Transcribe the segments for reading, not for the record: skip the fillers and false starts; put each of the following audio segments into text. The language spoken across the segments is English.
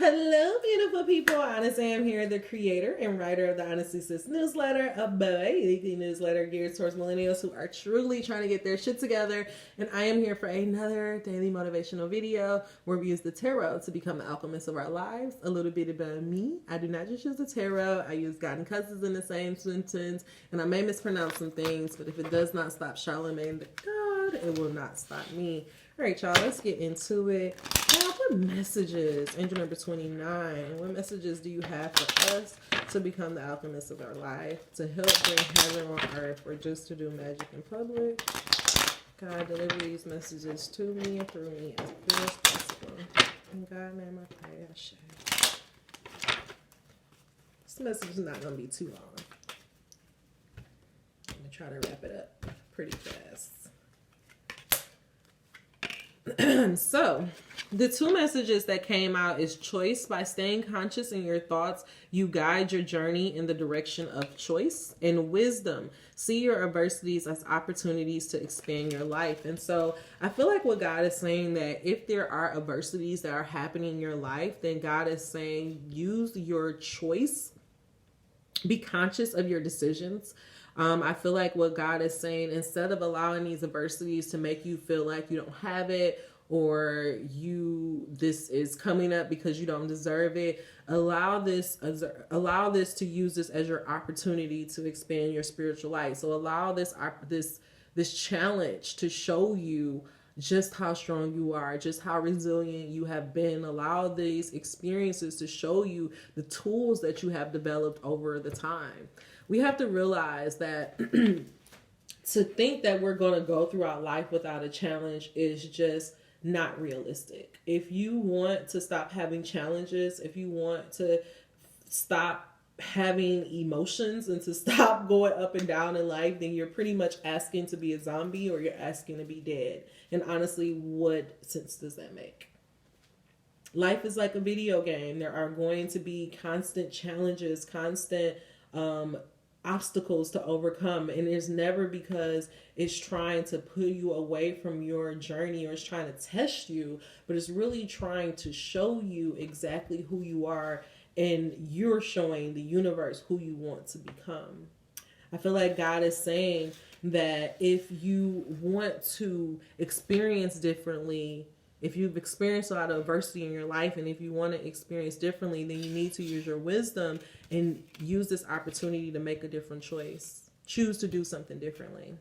Hello, beautiful people. Honestly, I'm here, the creator and writer of the Honestly Sis newsletter, a weekly newsletter geared towards millennials who are truly trying to get their shit together. And I am here for another daily motivational video where we use the tarot to become the alchemist of our lives. A little bit about me. I do not just use the tarot. I use God and cousins in the same sentence. And I may mispronounce some things, but if it does not stop Charlemagne the God, it will not stop me. All right, y'all, let's get into it. What messages, angel number 29, what messages do you have for us to become the alchemist of our life, to help bring heaven on earth, or just to do magic in public? God, deliver these messages to me and through me as clear as possible. In God's name I pray, I share. This message is not going to be too long. I'm going to try to wrap it up pretty fast. So, the two messages that came out is choice. By staying conscious in your thoughts, you guide your journey in the direction of choice. And wisdom, see your adversities as opportunities to expand your life. And so I feel like what God is saying, that if there are adversities that are happening in your life, then God is saying use your choice. Be conscious of your decisions. I feel like what God is saying, instead of allowing these adversities to make you feel like you don't have it, or this is coming up because you don't deserve it, allow this to use this as your opportunity to expand your spiritual life. So allow this challenge to show you just how strong you are, just how resilient you have been. Allow these experiences to show you the tools that you have developed over the time. We have to realize that to think that we're going to go through our life without a challenge is just not realistic. If you want to stop having challenges, if you want to stop having emotions and to stop going up and down in life, then you're pretty much asking to be a zombie, or you're asking to be dead. And honestly, what sense does that make? Life is like a video game. There are going to be constant challenges, constant obstacles to overcome, and it's never because it's trying to pull you away from your journey or it's trying to test you, but it's really trying to show you exactly who you are, and you're showing the universe who you want to become. I feel like God is saying that if you want to experience differently, if you've experienced a lot of adversity in your life, and if you want to experience differently, then you need to use your wisdom and use this opportunity to make a different choice. Choose to do something differently.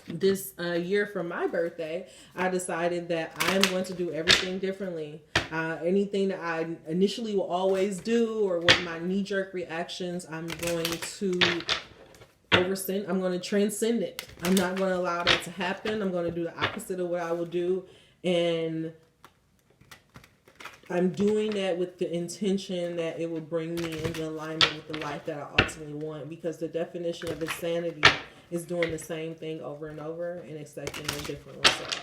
This year for my birthday, I decided that I'm going to do everything differently. Anything that I initially will always do, or with my knee-jerk reactions, I'm going to I'm going to transcend it. I'm not going to allow that to happen. I'm going to do the opposite of what I will do. And I'm doing that with the intention that it will bring me into alignment with the life that I ultimately want, because the definition of insanity is doing the same thing over and over and expecting a different result.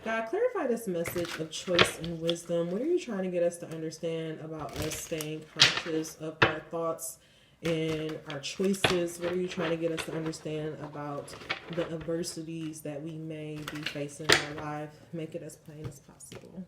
God, clarify this message of choice and wisdom. What are you trying to get us to understand about us staying conscious of our thoughts and our choices? What are you trying to get us to understand about the adversities that we may be facing in our life? Make it as plain as possible.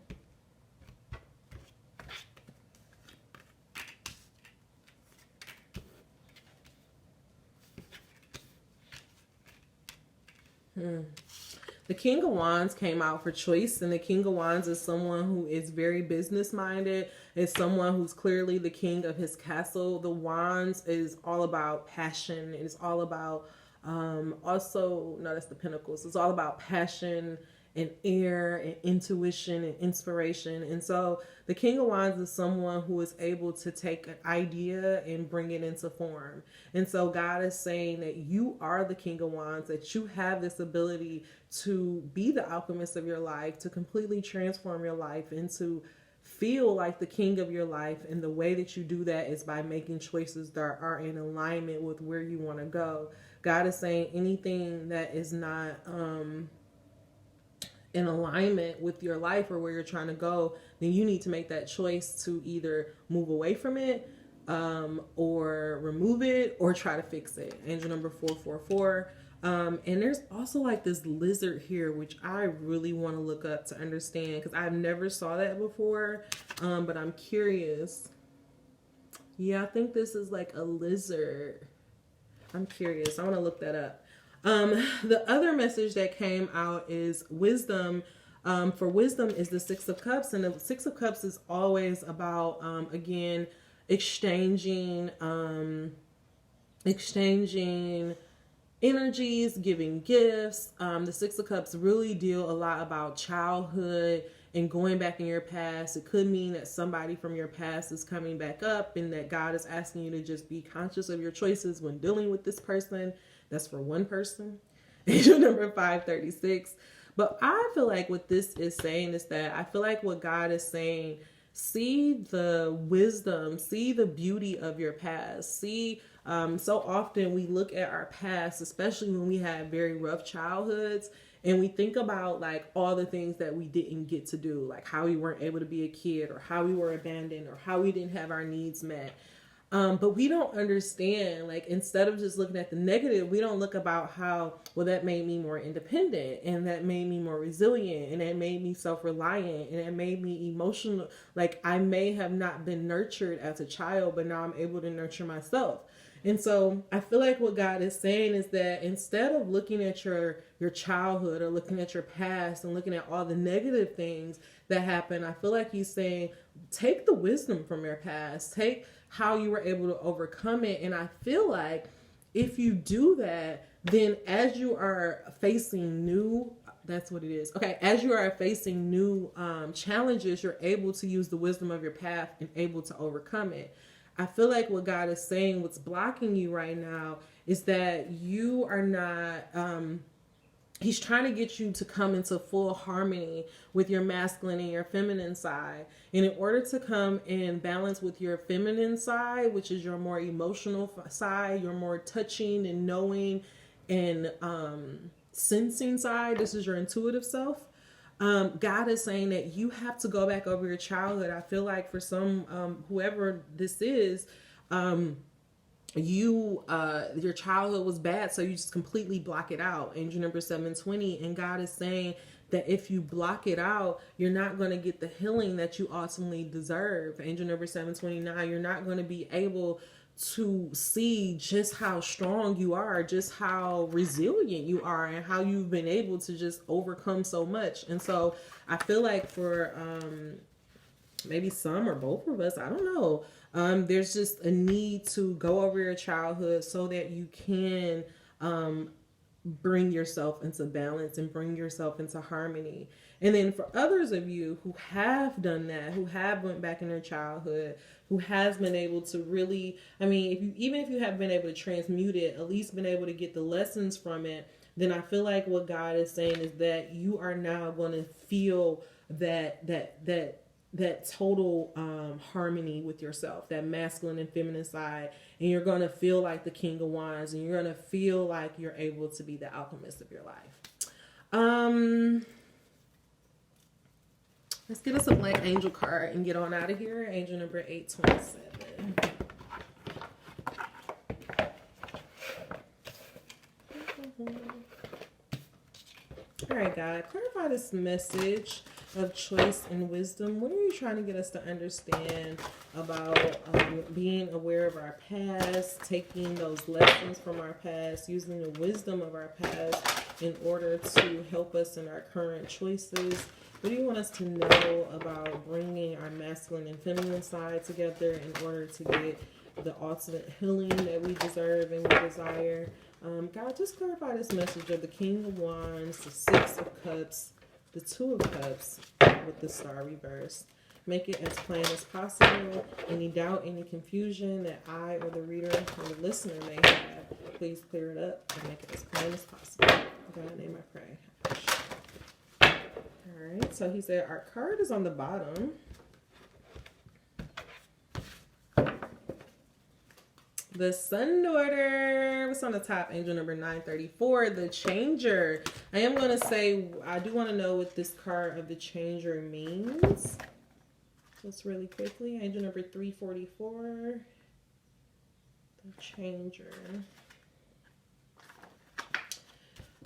The King of Wands came out for choice, and the King of Wands is someone who is very business minded. It's someone who's clearly the king of his castle. The Wands is all about passion. It's all about that's the Pentacles. It's all about passion and air and intuition and inspiration. And so the King of Wands is someone who is able to take an idea and bring it into form. And so God is saying that you are the King of Wands, that you have this ability to be the alchemist of your life, to completely transform your life, and to feel like the king of your life. And the way that you do that is by making choices that are in alignment with where you want to go. God is saying anything that is not in alignment with your life or where you're trying to go, then you need to make that choice to either move away from it, or remove it, or try to fix it. Angel number 444. And there's also like this lizard here, which I really want to look up to understand because I've never saw that before. But I'm curious. Yeah, I think this is like a lizard. I'm curious. I want to look that up. The other message that came out is wisdom. For wisdom is the Six of Cups, and the Six of Cups is always about again exchanging exchanging energies, giving gifts. The Six of Cups really deal a lot about childhood and going back in your past. It could mean that somebody from your past is coming back up and that God is asking you to just be conscious of your choices when dealing with this person. That's for one person. Angel number 536. But I feel like what this is saying is that I feel like what God is saying, see the wisdom, see the beauty of your past. See, so often we look at our past, especially when we had very rough childhoods, and we think about like all the things that we didn't get to do, like how we weren't able to be a kid, or how we were abandoned, or how we didn't have our needs met. But we don't understand, like, instead of just looking at the negative, we don't look about how, well, that made me more independent, and that made me more resilient, and that made me self-reliant, and that made me emotional. Like, I may have not been nurtured as a child, but now I'm able to nurture myself. And so I feel like what God is saying is that instead of looking at your childhood or looking at your past and looking at all the negative things that happen, I feel like he's saying, take the wisdom from your past, take how you were able to overcome it. And I feel like if you do that, then as you are facing new, that's what it is. Okay. As you are facing new challenges, you're able to use the wisdom of your path and able to overcome it. I feel like what God is saying, what's blocking you right now is that you are not, he's trying to get you to come into full harmony with your masculine and your feminine side. And in order to come in balance with your feminine side, which is your more emotional side, your more touching and knowing and sensing side, this is your intuitive self. God is saying that you have to go back over your childhood. I feel like for some, whoever this is, your childhood was bad, so you just completely block it out. Angel number 720, and God is saying that if you block it out, you're not going to get the healing that you ultimately deserve. Angel number 729, you're not going to be able to see just how strong you are, just how resilient you are, and how you've been able to just overcome so much. And so I feel like for maybe some or both of us, I don't know, there's just a need to go over your childhood so that you can bring yourself into balance and bring yourself into harmony. And then for others of you who have done that, who have went back in their childhood, who has been able to really, I mean, even if you have been able to transmute it, at least been able to get the lessons from it, then I feel like what God is saying is that you are now going to feel that total harmony with yourself, that masculine and feminine side, and you're going to feel like the King of Wands, and you're going to feel like you're able to be the alchemist of your life. Let's get us a blank angel card and get on out of here. Angel number 827. All right, God, clarify this message of choice and wisdom. What are you trying to get us to understand about being aware of our past, taking those lessons from our past, using the wisdom of our past in order to help us in our current choices? What do you want us to know about bringing our masculine and feminine side together in order to get the ultimate healing that we deserve and we desire? God, just clarify this message of the King of Wands, the Six of Cups, the Two of Cups with the Star reverse. Make it as plain as possible. Any doubt, any confusion that I or the reader or the listener may have, please clear it up and make it as plain as possible. In God's name I pray. Alright, so he said our card is on the bottom. The Sun Daughter. What's on the top? Angel number 934, the Changer. I am going to say, I do want to know what this card of the Changer means. Just really quickly. Angel number 344, the Changer.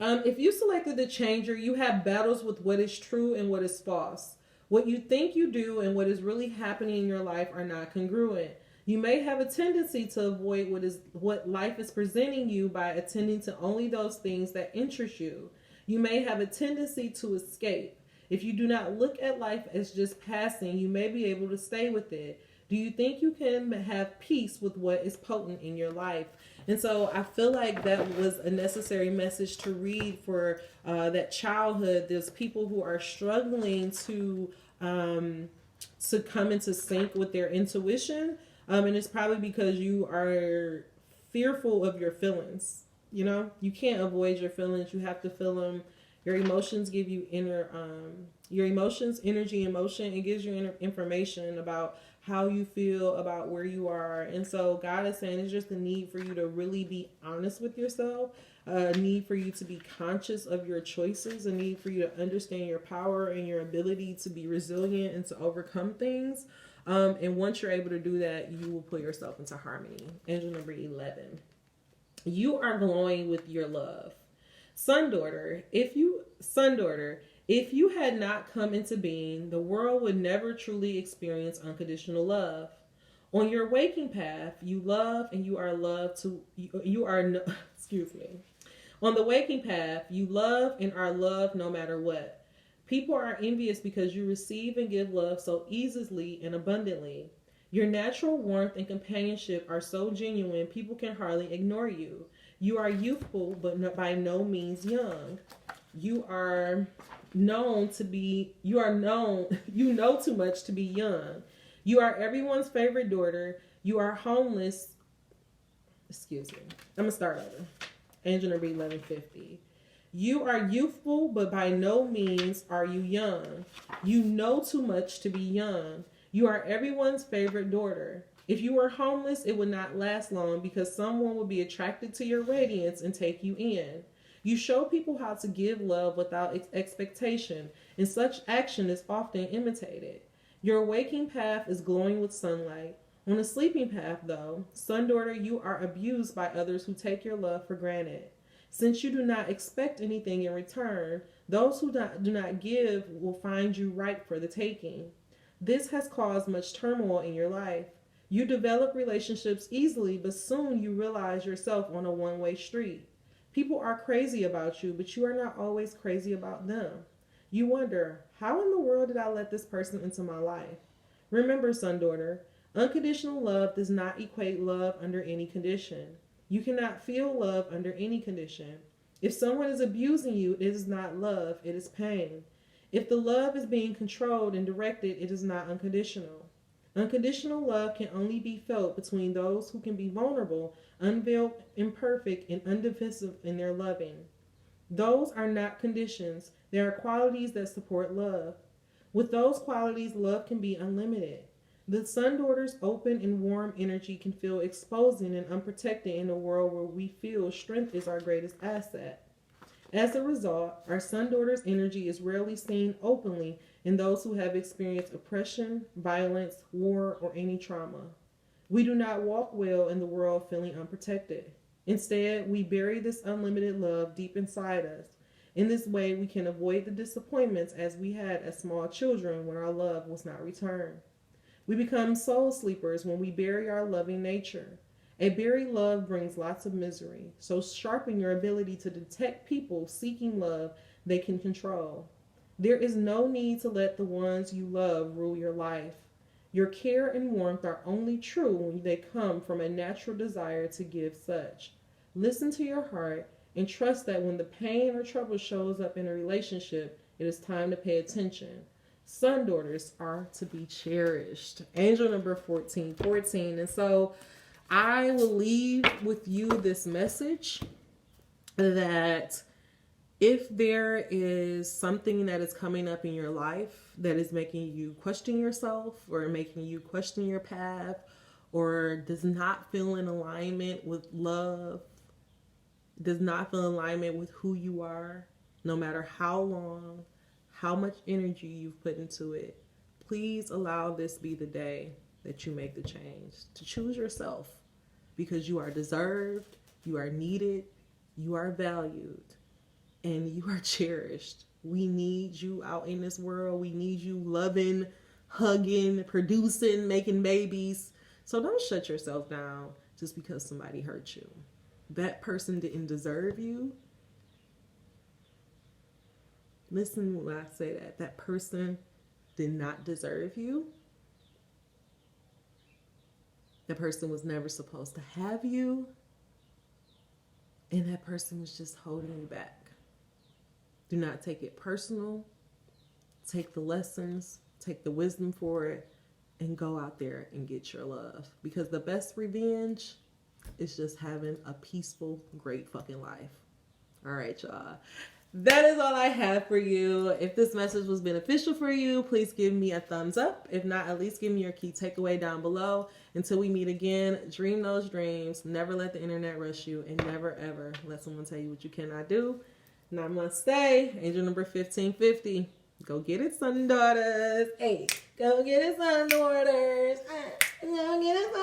If you selected the changer, you have battles with what is true and what is false. What you think you do and what is really happening in your life are not congruent. You may have a tendency to avoid what life is presenting you by attending to only those things that interest you. You may have a tendency to escape. If you do not look at life as just passing, you may be able to stay with it. Do you think you can have peace with what is potent in your life? And so I feel like that was a necessary message to read for that childhood. There's people who are struggling to come into sync with their intuition. And it's probably because you are fearful of your feelings. You know, you can't avoid your feelings. You have to feel them. Your emotions give you your emotions, energy, emotion. It gives you information about how you feel, about where you are. And so God is saying it's just a need for you to really be honest with yourself, a need for you to be conscious of your choices, a need for you to understand your power and your ability to be resilient and to overcome things. And once you're able to do that, you will put yourself into harmony. Angel number 11. You are glowing with your love. Sun daughter, if you had not come into being, the world would never truly experience unconditional love. On your waking path, you love and you are loved to you are no, excuse me. On the waking path, you love and are loved no matter what. People are envious because you receive and give love so easily and abundantly. Your natural warmth and companionship are so genuine, people can hardly ignore you. You are youthful, but by no means young. You know too much to be young. You are everyone's favorite daughter. You are homeless. Excuse me. I'm going to start over. Angel number 1150. You are youthful, but by no means are you young. You know too much to be young. You are everyone's favorite daughter. If you were homeless, it would not last long because someone would be attracted to your radiance and take you in. You show people how to give love without expectation, and such action is often imitated. Your waking path is glowing with sunlight. On a sleeping path, though, sun daughter, you are abused by others who take your love for granted. Since you do not expect anything in return, those who do not give will find you ripe for the taking. This has caused much turmoil in your life. You develop relationships easily, but soon you realize yourself on a one-way street. People are crazy about you, but you are not always crazy about them. You wonder, how in the world did I let this person into my life? Remember, sun daughter, unconditional love does not equate love under any condition. You cannot feel love under any condition. If someone is abusing you, it is not love, it is pain. If the love is being controlled and directed, it is not unconditional. Unconditional love can only be felt between those who can be vulnerable, unveiled, imperfect, and undefensive in their loving. Those are not conditions. They are qualities that support love. With those qualities, love can be unlimited. The sun daughter's open and warm energy can feel exposing and unprotected in a world where we feel strength is our greatest asset. As a result, our sun daughter's energy is rarely seen openly in those who have experienced oppression, violence, war, or any trauma. We do not walk well in the world feeling unprotected. Instead, we bury this unlimited love deep inside us. In this way, we can avoid the disappointments as we had as small children when our love was not returned. We become soul sleepers when we bury our loving nature. A buried love brings lots of misery, so sharpen your ability to detect people seeking love they can control. There is no need to let the ones you love rule your life. Your care and warmth are only true when they come from a natural desire to give such. Listen to your heart and trust that when the pain or trouble shows up in a relationship, it is time to pay attention. Sun daughters are to be cherished. Angel number 14. And so I will leave with you this message that if there is something that is coming up in your life that is making you question yourself or making you question your path or does not feel in alignment with love, does not feel in alignment with who you are, no matter how long, how much energy you've put into it, please allow this be the day that you make the change to choose yourself, because you are deserved, you are needed, you are valued. and you are cherished. We need you out in this world. We need you loving, hugging, producing, making babies. So don't shut yourself down just because somebody hurt you. That person didn't deserve you. Listen when I say that. That person did not deserve you. That person was never supposed to have you. And that person was just holding you back. Do not take it personal. Take the lessons, take the wisdom for it, and go out there and get your love. Because the best revenge is just having a peaceful, great fucking life. All right, y'all. That is all I have for you. If this message was beneficial for you, please give me a thumbs up. If not, at least give me your key takeaway down below. Until we meet again, dream those dreams. Never let the internet rush you. And never, ever let someone tell you what you cannot do. Namaste. Angel number 1550. Go get it, son and daughters. Hey, go get it, son and daughters. Go get it, son